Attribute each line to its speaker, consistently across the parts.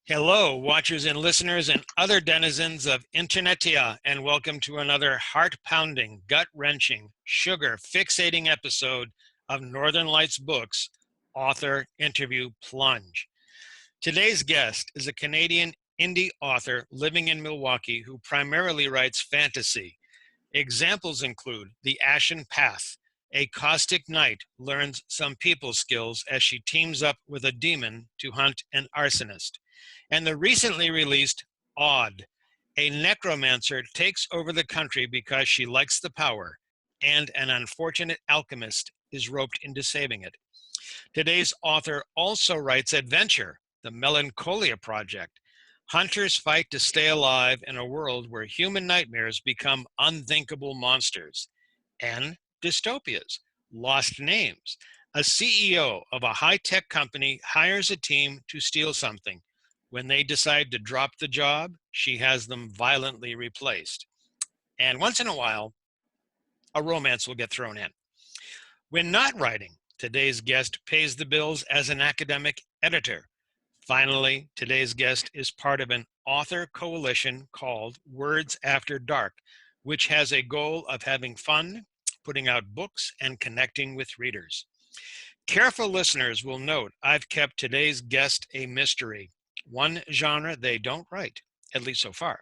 Speaker 1: Hello, watchers and listeners and other denizens of Internetia, and welcome to another heart-pounding, gut-wrenching, sugar-fixating episode of Northern Lights Books Author Interview Plunge. Today's guest is a Canadian indie author living in Milwaukee who primarily writes fantasy. Examples include The Ashen Path. A caustic knight learns some people skills as she teams up with a demon to hunt an arsonist. And the recently released Odd. A necromancer takes over the country because she likes the power, and an unfortunate alchemist is roped into saving it. Today's author also writes adventure, The Melancholia Project. Hunters fight to stay alive in a world where human nightmares become unthinkable monsters. And dystopias, Lost Names. A CEO of a high-tech company hires a team to steal something. When they decide to drop the job, she has them violently replaced. And once in a while, a romance will get thrown in. When not writing, today's guest pays the bills as an academic editor. Finally, today's guest is part of an author coalition called Words After Dark, which has a goal of having fun, putting out books, and connecting with readers. Careful listeners will note I've kept today's guest a mystery. One genre they don't write, at least so far.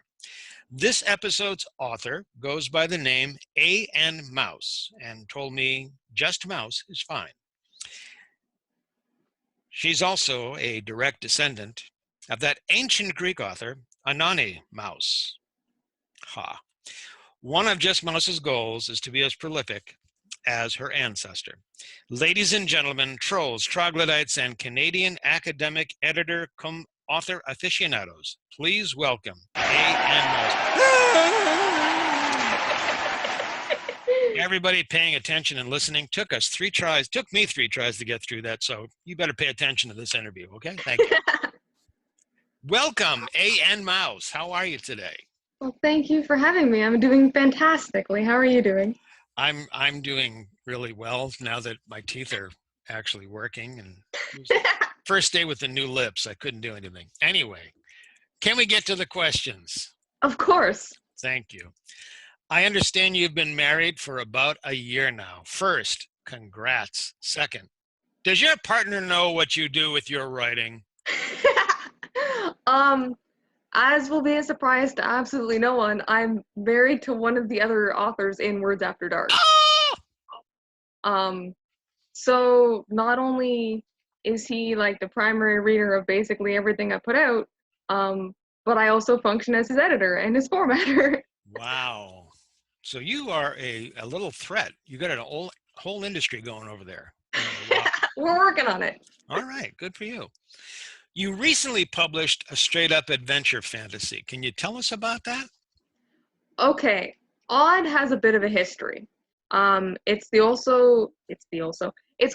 Speaker 1: This episode's author goes by the name A.N. Mouse and told me just Mouse is fine. She's also a direct descendant of that ancient Greek author, Anani Mouse. Ha. One of Just Mouse's goals is to be as prolific as her ancestor. Ladies and gentlemen, trolls, troglodytes, and Canadian academic editor cum author aficionados, please welcome A.N. Mouse. Everybody paying attention and listening took me 3 tries to get through that, so you better pay attention to this interview, okay? Thank you. Welcome, A.N. Mouse. How are you today?
Speaker 2: Well, thank you for having me. I'm doing fantastically. How are you doing?
Speaker 1: I'm doing really well now that my teeth are actually working, and first day with the new lips, I couldn't do anything. Anyway, can we get to the questions?
Speaker 2: Of course.
Speaker 1: Thank you. I understand you've been married for about a year now. First, congrats. Second, does your partner know what you do with your writing?
Speaker 2: As will be a surprise to absolutely no one, I'm married to one of the other authors in Words After Dark. So not only is he like the primary reader of basically everything I put out, but I also function as his editor and his formatter.
Speaker 1: Wow. So you are a little threat. You got a whole industry going over there.
Speaker 2: We're working on it.
Speaker 1: All right, good for you. You recently published a straight-up adventure fantasy. Can you tell us about that?
Speaker 2: Okay, Odd has a bit of a history. It's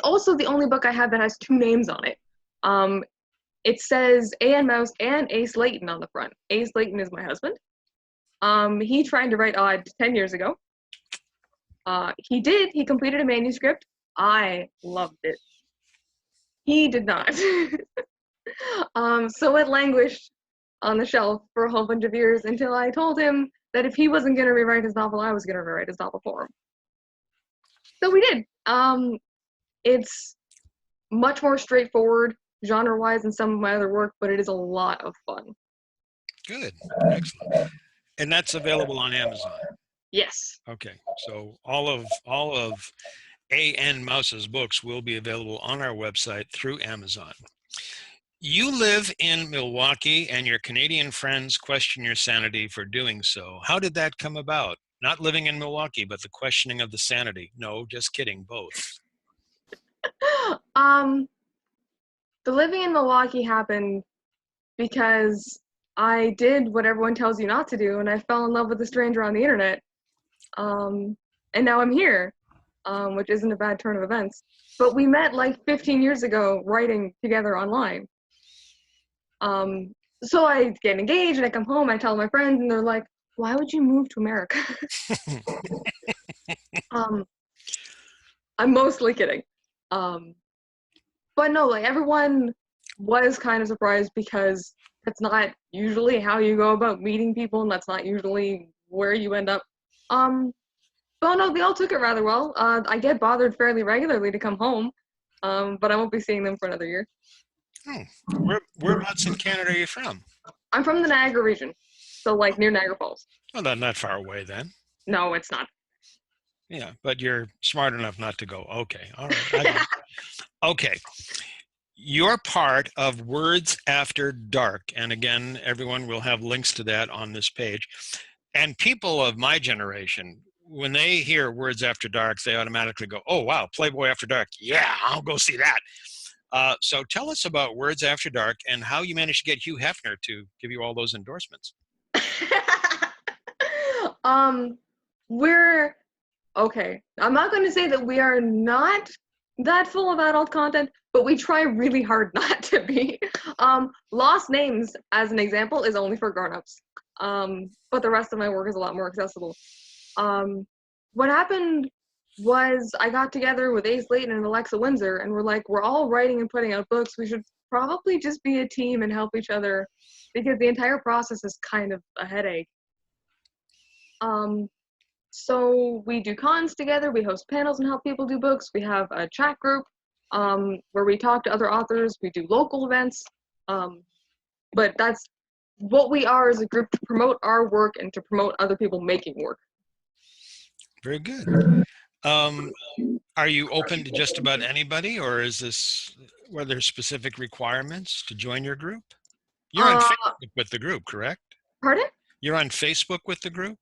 Speaker 2: also the only book I have that has 2 names on it. It says A.N. Mouse and Ace Layton on the front. Ace Layton is my husband. He tried to write Odd 10 years ago. He completed a manuscript. I loved it. He did not. So it languished on the shelf for a whole bunch of years until I told him that if he wasn't going to rewrite his novel, I was going to rewrite his novel for him. So we did. It's much more straightforward genre-wise than some of my other work, but it is a lot of fun.
Speaker 1: Good. Excellent. And that's available on Amazon?
Speaker 2: Yes.
Speaker 1: Okay. So all of A.N. Mouse's books will be available on our website through Amazon. You live in Milwaukee, and your Canadian friends question your sanity for doing so. How did that come about? Not living in Milwaukee, but the questioning of the sanity. No, just kidding, both.
Speaker 2: The living in Milwaukee happened because I did what everyone tells you not to do, and I fell in love with a stranger on the internet. And now I'm here, which isn't a bad turn of events. But we met like 15 years ago writing together online. So I get engaged and I come home, I tell my friends, and they're like, why would you move to America? I'm mostly kidding. But no, like everyone was kind of surprised because That's not usually how you go about meeting people, and that's not usually where you end up. But no, they all took it rather well. I get bothered fairly regularly to come home, but I won't be seeing them for another year.
Speaker 1: Oh, whereabouts in Canada are you from?
Speaker 2: I'm from the Niagara region, so like near Niagara Falls.
Speaker 1: Well, not far away then.
Speaker 2: No, it's not.
Speaker 1: Yeah, but you're smart enough not to go. Okay, all right. I got it. Okay, you're part of Words After Dark, and again, everyone will have links to that on this page. And people of my generation, when they hear Words After Dark, they automatically go, "Oh wow, Playboy After Dark! Yeah, I'll go see that." So tell us about Words After Dark and how you managed to get Hugh Hefner to give you all those endorsements.
Speaker 2: We're okay. I'm not going to say that we are not that full of adult content, but we try really hard not to be. Lost Names, as an example, is only for grown-ups. But the rest of my work is a lot more accessible. What happened was I got together with Ace Layton and Alexa Windsor, and we're like, we're all writing and putting out books. We should probably just be a team and help each other, because the entire process is kind of a headache. So we do cons together, we host panels and help people do books, we have a chat group where we talk to other authors, we do local events, but that's what we are as a group, to promote our work and to promote other people making work.
Speaker 1: Very good. Are you open to just about anybody, or were there specific requirements to join your group? You're on Facebook with the group, correct?
Speaker 2: Pardon?
Speaker 1: You're on Facebook with the group?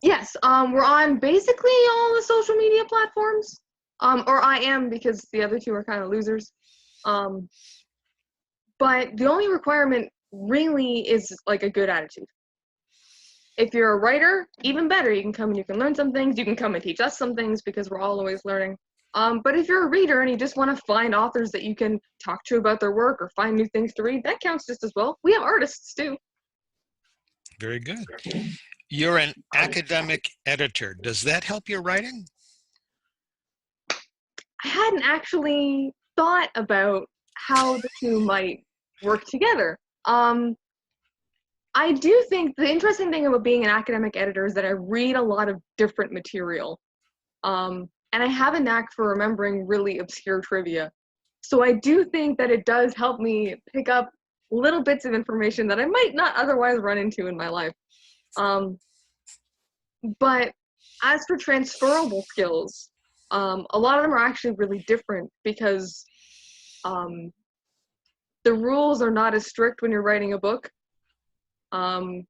Speaker 2: Yes, we're on basically all the social media platforms, or I am, because the other two are kind of losers. But the only requirement really is like a good attitude. If you're a writer, even better, you can come and you can learn some things, you can come and teach us some things, because we're all always learning. But if you're a reader and you just want to find authors that you can talk to about their work or find new things to read, that counts just as well. We have artists too.
Speaker 1: Very good. You're an academic editor. Does that help your writing?
Speaker 2: I hadn't actually thought about how the two might work together. I do think the interesting thing about being an academic editor is that I read a lot of different material. And I have a knack for remembering really obscure trivia. So I do think that it does help me pick up little bits of information that I might not otherwise run into in my life. But as for transferable skills, a lot of them are actually really different, because the rules are not as strict when you're writing a book. When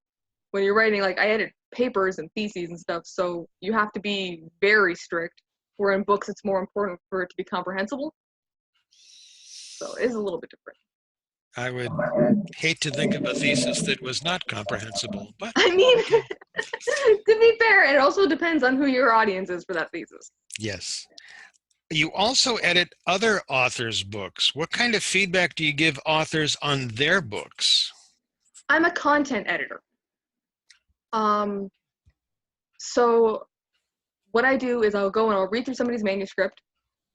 Speaker 2: you're writing, like, I edit papers and theses and stuff, so you have to be very strict, where in books it's more important for it to be comprehensible. So it is a little bit different.
Speaker 1: I would hate to think of a thesis that was not comprehensible, but
Speaker 2: I mean, to be fair, it also depends on who your audience is for that thesis.
Speaker 1: yes. You also edit other authors' books. What kind of feedback do you give authors on their books?
Speaker 2: I'm a content editor. So what I do is I'll go and I'll read through somebody's manuscript,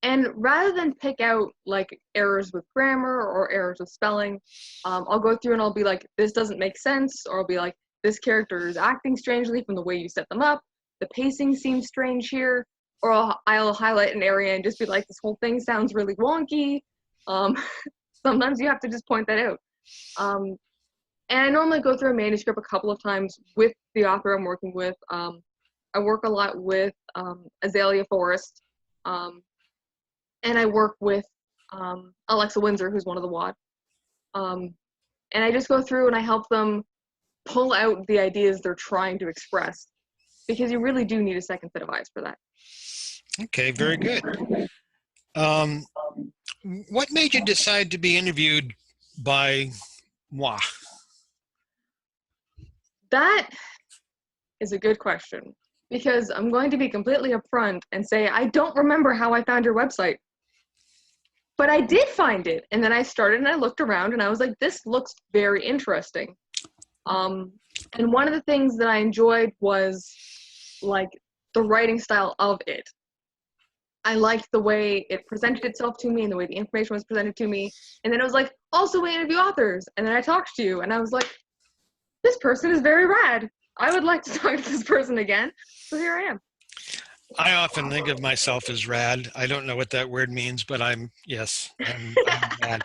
Speaker 2: and rather than pick out like errors with grammar or errors with spelling, I'll go through and I'll be like, this doesn't make sense, or I'll be like, this character is acting strangely from the way you set them up, the pacing seems strange here, or I'll highlight an area and just be like, this whole thing sounds really wonky. Sometimes you have to just point that out. And I normally go through a manuscript a couple of times with the author I'm working with. I work a lot with Azalea Forrest, and I work with Alexa Windsor, who's one of the WAD. And I just go through and I help them pull out the ideas they're trying to express, because you really do need a second set of eyes for that.
Speaker 1: Okay, very good. What made you decide to be interviewed by moi?
Speaker 2: That is a good question, because I'm going to be completely upfront and say I don't remember how I found your website. But I did find it, and then I started and I looked around and I was like, this looks very interesting. And one of the things that I enjoyed was like the writing style of it. I liked the way it presented itself to me and the way the information was presented to me. And then it was like, also we interview authors. And then I talked to you and I was like, this person is very rad. I would like to talk to this person again. So here I am.
Speaker 1: I often think of myself as rad. I don't know what that word means, but I'm rad.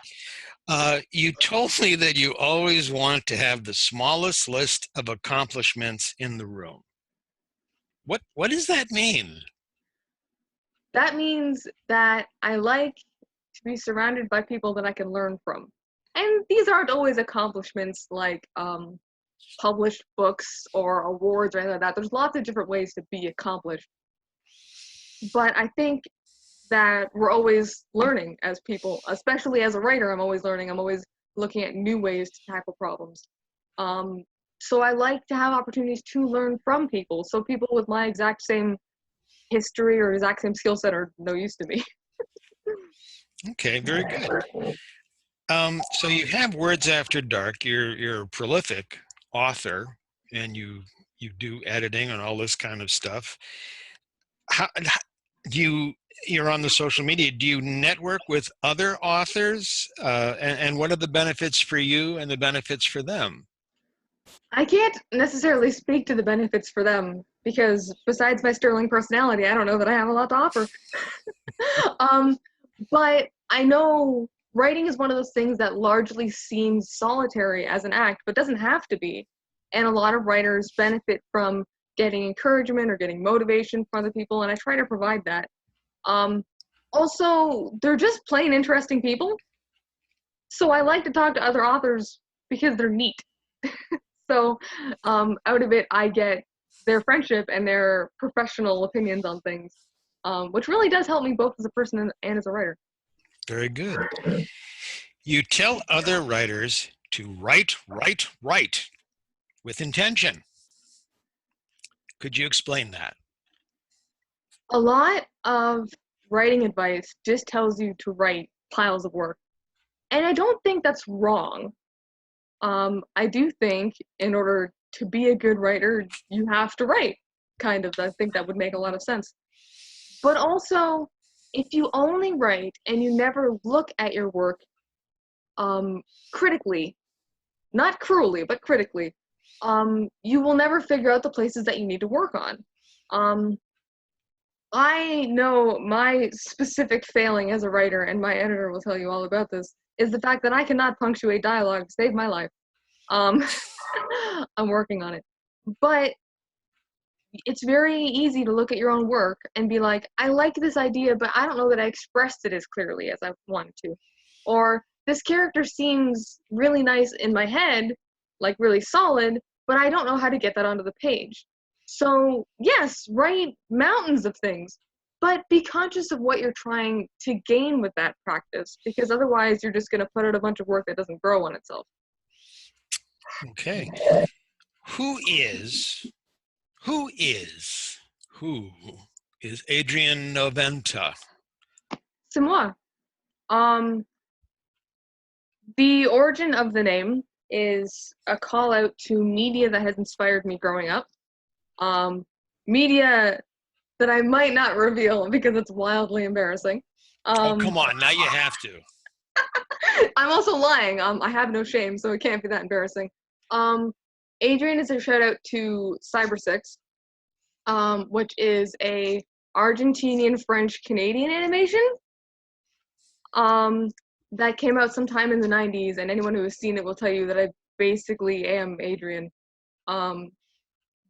Speaker 1: You told me that you always want to have the smallest list of accomplishments in the room. What does that mean?
Speaker 2: That means that I like to be surrounded by people that I can learn from. And these aren't always accomplishments like published books or awards or anything like that. There's lots of different ways to be accomplished. But I think that we're always learning as people, especially as a writer. I'm always learning. I'm always looking at new ways to tackle problems. So I like to have opportunities to learn from people. So people with my exact same history or exact same skill set are no use to me.
Speaker 1: Okay, very good. So you have Words After Dark. You're a prolific author, and you do editing and all this kind of stuff. How do you're on the social media? Do you network with other authors? And what are the benefits for you and the benefits for them?
Speaker 2: I can't necessarily speak to the benefits for them because besides my sterling personality, I don't know that I have a lot to offer. But I know writing is one of those things that largely seems solitary as an act, but doesn't have to be. And a lot of writers benefit from getting encouragement or getting motivation from other people, and I try to provide that. Also, they're just plain interesting people. So I like to talk to other authors because they're neat. So out of it, I get their friendship and their professional opinions on things, which really does help me both as a person and as a writer.
Speaker 1: Very good. You tell other writers to write with intention. Could you explain that?
Speaker 2: A lot of writing advice just tells you to write piles of work. And I don't think that's wrong. I do think in order to be a good writer, you have to write, kind of. I think that would make a lot of sense. But also, if you only write and you never look at your work critically, not cruelly, but critically, you will never figure out the places that you need to work on. I know my specific failing as a writer, and my editor will tell you all about this, is the fact that I cannot punctuate dialogue to save my life. Um, I'm working on it. But it's very easy to look at your own work and be like, I like this idea, but I don't know that I expressed it as clearly as I wanted to. Or this character seems really nice in my head, like really solid, but I don't know how to get that onto the page. So, yes, write mountains of things, but be conscious of what you're trying to gain with that practice, because otherwise you're just going to put out a bunch of work that doesn't grow on itself.
Speaker 1: Okay. Who is who is who is Adrian Noventa?
Speaker 2: C'est moi. The origin of the name is a call out to media that has inspired me growing up. Media that I might not reveal because it's wildly embarrassing.
Speaker 1: Oh, come on, now you have to.
Speaker 2: I'm also lying. I have no shame, so it can't be that embarrassing. Adrian is a shout out to Cyber6, which is a Argentinian French Canadian animation. That came out sometime in the 90s, and anyone who has seen it will tell you that I basically am Adrian.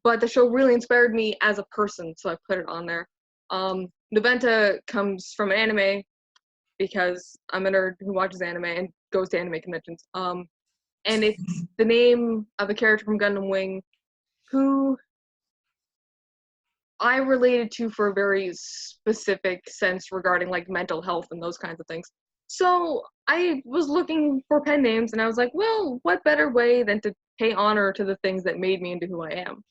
Speaker 2: But the show really inspired me as a person, so I put it on there. Noventa comes from an anime because I'm a nerd who watches anime and goes to anime conventions. And it's the name of a character from Gundam Wing who I related to for a very specific sense regarding like mental health and those kinds of things. So I was looking for pen names and I was like, well, what better way than to pay honor to the things that made me into who I am?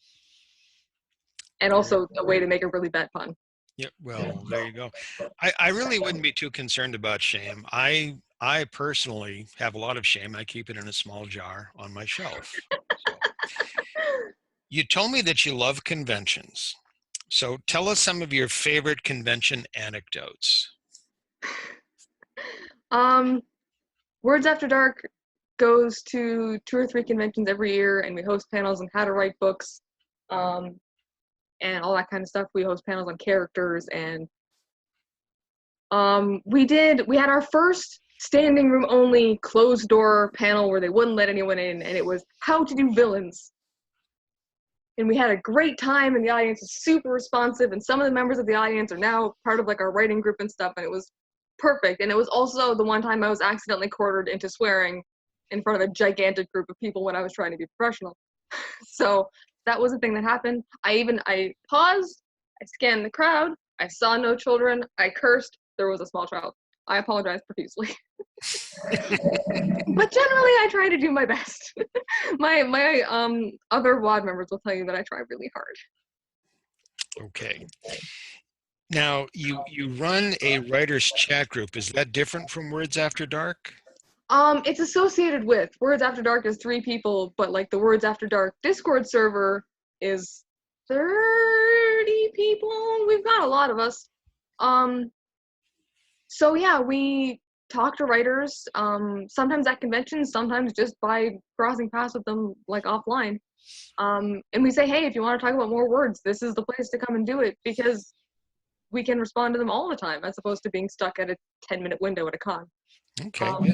Speaker 2: And also a way to make a really bad pun.
Speaker 1: Yeah, well, there you go. I really wouldn't be too concerned about shame. I personally have a lot of shame. I keep it in a small jar on my shelf. So. You told me that you love conventions. So tell us some of your favorite convention anecdotes.
Speaker 2: Um, Words After Dark goes to 2 or 3 conventions every year, and we host panels on how to write books, and all that kind of stuff. We host panels on characters, and we had our first standing room only closed door panel where they wouldn't let anyone in, and it was how to do villains. And we had a great time, and the audience was super responsive, and some of the members of the audience are now part of like our writing group and stuff, and it was perfect. And it was also the one time I was accidentally quartered into swearing in front of a gigantic group of people when I was trying to be professional. So that was a thing that happened. I paused, I scanned the crowd, I saw no children, I cursed, there was a small child. I apologize profusely. But generally I try to do my best. my other WAD members will tell you that I try really hard.
Speaker 1: Okay. Now, you run a writer's chat group. Is that different from Words After Dark?
Speaker 2: It's associated with Words After Dark is 3 people, but like the Words After Dark Discord server is 30 people. We've got a lot of us. So yeah, we talk to writers, sometimes at conventions, sometimes just by crossing paths with them like offline. And we say, hey, if you want to talk about more words, this is the place to come and do it, because we can respond to them all the time as opposed to being stuck at a 10-minute window at a con.
Speaker 1: Okay, yeah.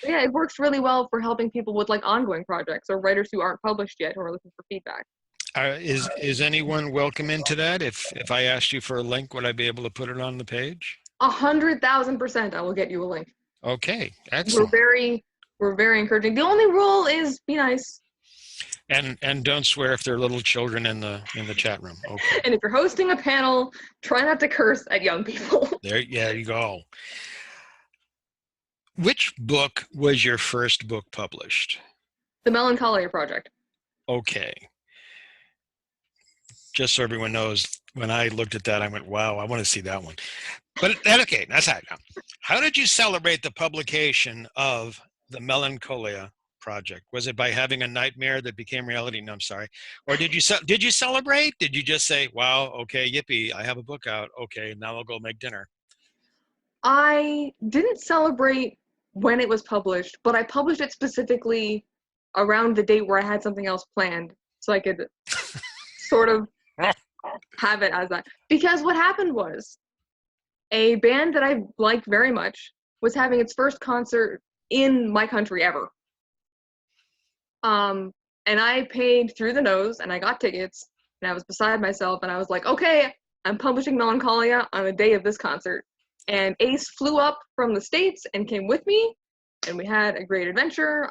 Speaker 2: Yeah, it works really well for helping people with like ongoing projects or writers who aren't published yet who are looking for feedback.
Speaker 1: Is anyone welcome into that? If I asked you for a link, would I be able to put it on the page?
Speaker 2: 100,000% I will get you a link.
Speaker 1: Okay,
Speaker 2: We're
Speaker 1: excellent.
Speaker 2: very encouraging. The only rule is be nice.
Speaker 1: And don't swear if there are little children in the chat room. Okay.
Speaker 2: And if you're hosting a panel, try not to curse at young people.
Speaker 1: There you go. Which book was your first book published?
Speaker 2: The Melancholia Project.
Speaker 1: Okay. Just so everyone knows, when I looked at that, I went, wow, I want to see that one. But okay, that's how. How did you celebrate the publication of the Melancholia Project? Was it by having a nightmare that became reality? No, I'm sorry. Or did you celebrate? Did you just say, wow, okay, yippee, I have a book out. Okay, now I'll go make dinner.
Speaker 2: I didn't celebrate when it was published, but I published it specifically around the date where I had something else planned, so I could sort of have it as that. Because what happened was, a band that I liked very much was having its first concert in my country ever. And I paid through the nose, and I got tickets, and I was beside myself, and I was like, okay, I'm publishing Melancholia on the day of this concert. And Ace flew up from the States and came with me, and we had a great adventure.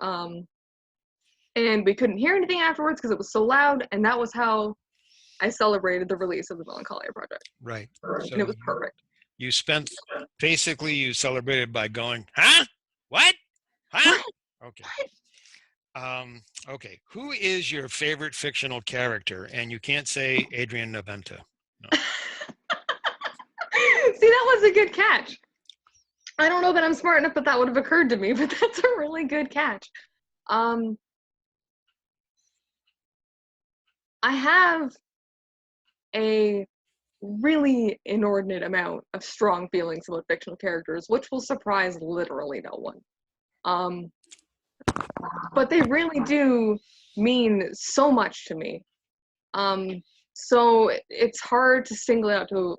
Speaker 2: And we couldn't hear anything afterwards because it was so loud, and that was how I celebrated the release of the Melancholia Project.
Speaker 1: Right.
Speaker 2: And it was perfect.
Speaker 1: You celebrated by going, huh? What? Huh? Okay. Okay. Who is your favorite fictional character? And you can't say Adrian Noventa. No.
Speaker 2: See, that was a good catch. I don't know that I'm smart enough that would have occurred to me, but that's a really good catch. I have a really inordinate amount of strong feelings about fictional characters, which will surprise literally no one. But they really do mean so much to me. So it's hard to single out to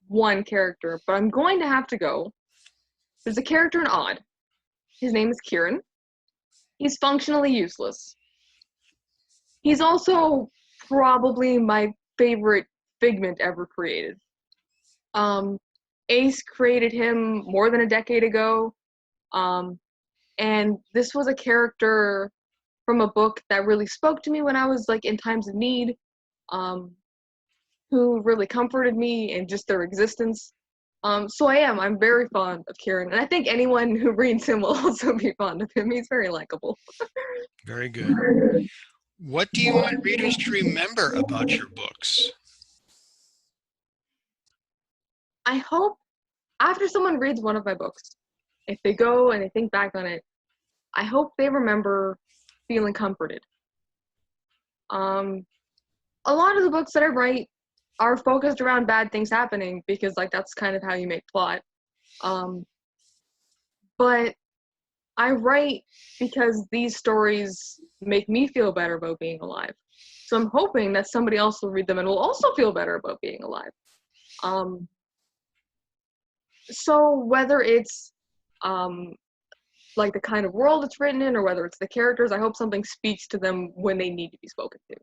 Speaker 2: one character, but I'm going to have to go. There's a character in Odd. His name is Kieran. He's functionally useless. He's also probably my favorite figment ever created. Ace created him more than a decade ago. And this was a character from a book that really spoke to me when I was like in times of need, who really comforted me in just their existence. So I'm very fond of Kieran, and I think anyone who reads him will also be fond of him. He's very likable.
Speaker 1: Very good. What do you want readers to remember about your books?
Speaker 2: I hope after someone reads one of my books, if they go and they think back on it, I hope they remember feeling comforted. A lot of the books that I write are focused around bad things happening because like that's kind of how you make plot. But I write because these stories make me feel better about being alive. So I'm hoping that somebody else will read them and will also feel better about being alive. So whether it's like the kind of world it's written in or whether it's the characters, I hope something speaks to them when they need to be spoken to.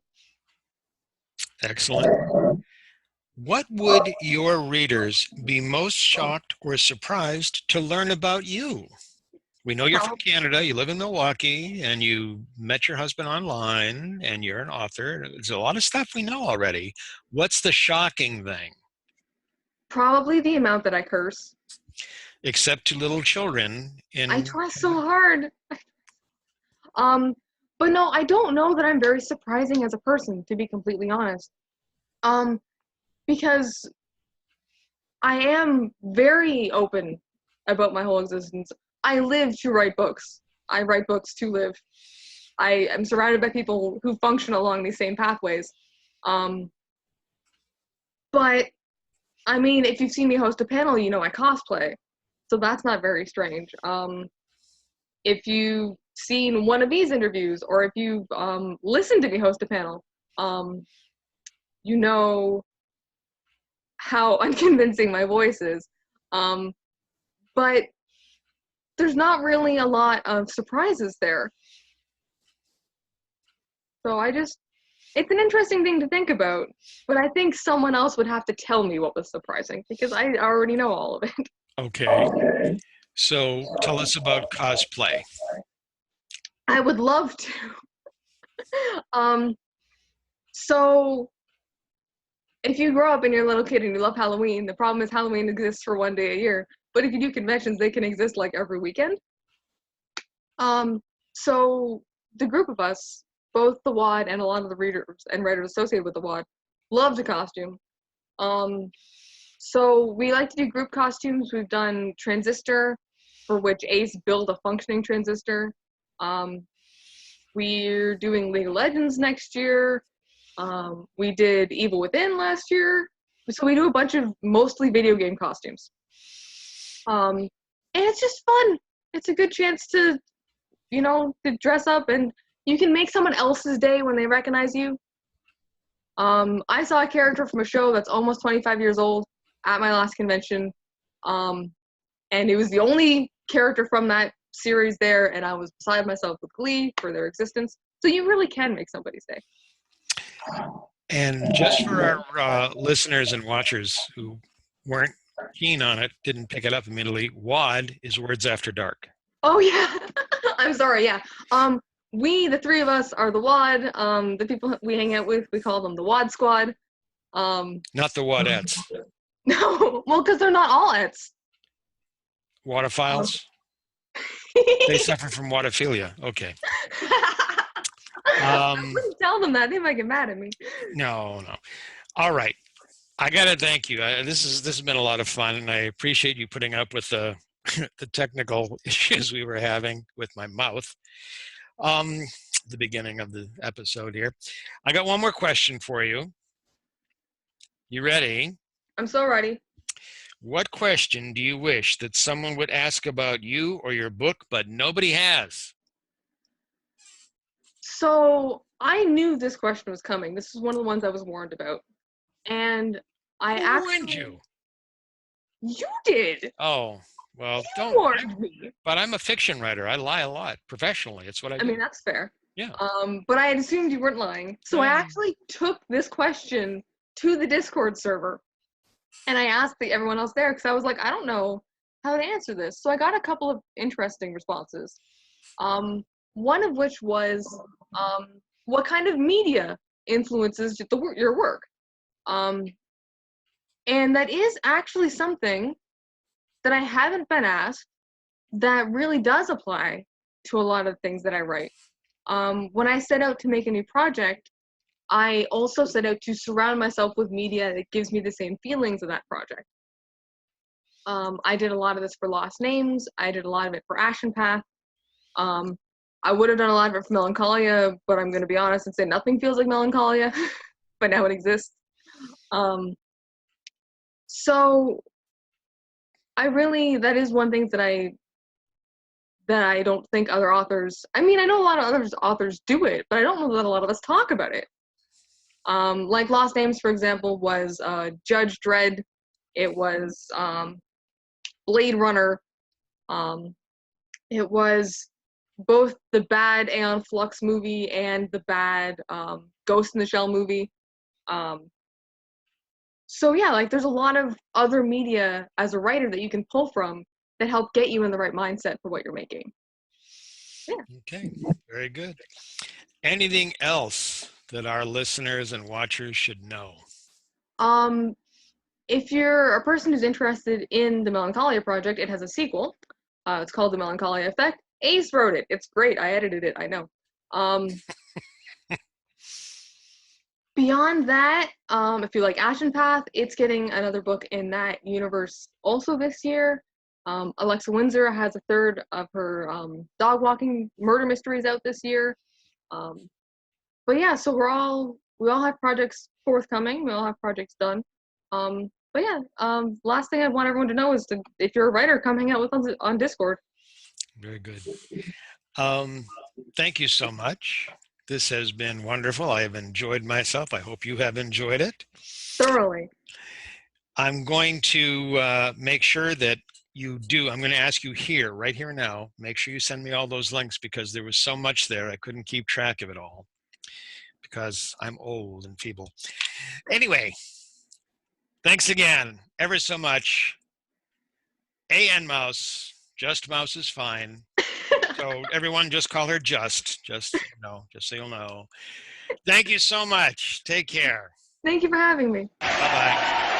Speaker 1: Excellent. What would your readers be most shocked or surprised to learn about you? We know you're from Canada, you live in Milwaukee, and you met your husband online, and you're an author. There's a lot of stuff we know already. What's the shocking thing?
Speaker 2: Probably the amount that I curse.
Speaker 1: Except to little children
Speaker 2: I
Speaker 1: in
Speaker 2: try so hard. But no, I don't know that I'm very surprising as a person, to be completely honest. Because I am very open about my whole existence. I live to write books. I write books to live. I am surrounded by people who function along these same pathways. But, I mean, if you've seen me host a panel, you know I cosplay. So that's not very strange. If you've seen one of these interviews, or if you've listened to me host a panel, you know how unconvincing my voice is. But there's not really a lot of surprises there. So it's an interesting thing to think about, but I think someone else would have to tell me what was surprising, because I already know all of it.
Speaker 1: Okay. So tell us about cosplay.
Speaker 2: I would love to. So if you grow up and you're a little kid and you love Halloween, the problem is Halloween exists for one day a year. But if you do conventions, they can exist like every weekend. So the group of us, both the WAD and a lot of the readers and writers associated with the WAD, love to costume. So we like to do group costumes. We've done Transistor, for which Ace built a functioning transistor. We're doing League of Legends next year. We did Evil Within last year. So we do a bunch of mostly video game costumes. And it's just fun. It's a good chance to, to dress up, and you can make someone else's day when they recognize you. I saw a character from a show that's almost 25 years old at my last convention. And it was the only character from that series there, and I was beside myself with glee for their existence. So you really can make somebody's day.
Speaker 1: And just for our listeners and watchers who weren't keen on it, didn't pick it up immediately, WAD is Words After Dark.
Speaker 2: Oh, yeah. I'm sorry, yeah. We, the three of us, are the WAD. The people we hang out with, we call them the WAD Squad.
Speaker 1: Not the Wadettes.
Speaker 2: No, well, because they're not all ets.
Speaker 1: Waterphiles? They suffer from waterphilia. Okay.
Speaker 2: I wouldn't tell them that. They might get mad at me.
Speaker 1: No. All right. I got to thank you. This has been a lot of fun, and I appreciate you putting up with the technical issues we were having with my mouth. The beginning of the episode here. I got one more question for you. You ready?
Speaker 2: I'm so ready.
Speaker 1: What question do you wish that someone would ask about you or your book, but nobody has?
Speaker 2: So I knew this question was coming. This is one of the ones I was warned about. And
Speaker 1: Who warned you?
Speaker 2: You did.
Speaker 1: Oh, well,
Speaker 2: you warned me.
Speaker 1: But I'm a fiction writer. I lie a lot professionally. It's what I do.
Speaker 2: I mean, that's fair.
Speaker 1: Yeah.
Speaker 2: But I had assumed you weren't lying. So I actually took this question to the Discord server. And I asked everyone else there, because I was like, I don't know how to answer this. So I got a couple of interesting responses. One of which was, what kind of media influences your work? And that is actually something that I haven't been asked that really does apply to a lot of things that I write. When I set out to make a new project, I also set out to surround myself with media that gives me the same feelings of that project. I did a lot of this for Lost Names. I did a lot of it for Ashen Path. I would have done a lot of it for Melancholia, but I'm going to be honest and say nothing feels like Melancholia, but now it exists. Um, so that is one thing that I don't think other authors, I mean, I know a lot of other authors do it, but I don't know that a lot of us talk about it. Like Lost Names, for example, was Judge Dredd. It was Blade Runner. Um, it was both the bad Aeon Flux movie and the bad Ghost in the Shell movie. Um, so yeah, like there's a lot of other media as a writer that you can pull from that help get you in the right mindset for what you're making. Yeah.
Speaker 1: Okay, very good. Anything else that our listeners and watchers should know?
Speaker 2: Um, if you're a person who's interested in the Melancholia project, it has a sequel. It's called The Melancholia Effect. Ace wrote it. It's great. I edited it. I know. Beyond that, if you like Ashen Path, it's getting another book in that universe also this year. Alexa Windsor has a third of her dog walking murder mysteries out this year. Um, but yeah, so we all have projects forthcoming. We all have projects done. But yeah, last thing I want everyone to know is if you're a writer, come hang out with us on Discord.
Speaker 1: Very good. Thank you so much. This has been wonderful. I have enjoyed myself. I hope you have enjoyed it.
Speaker 2: Thoroughly.
Speaker 1: I'm going to make sure that I'm going to ask you here, right here now, make sure you send me all those links because there was so much there. I couldn't keep track of it all because I'm old and feeble. Anyway, thanks again ever so much. A.N. Mouse, just Mouse is fine. So everyone just call her just so you'll know. Thank you so much. Take care.
Speaker 2: Thank you for having me.
Speaker 1: Bye-bye.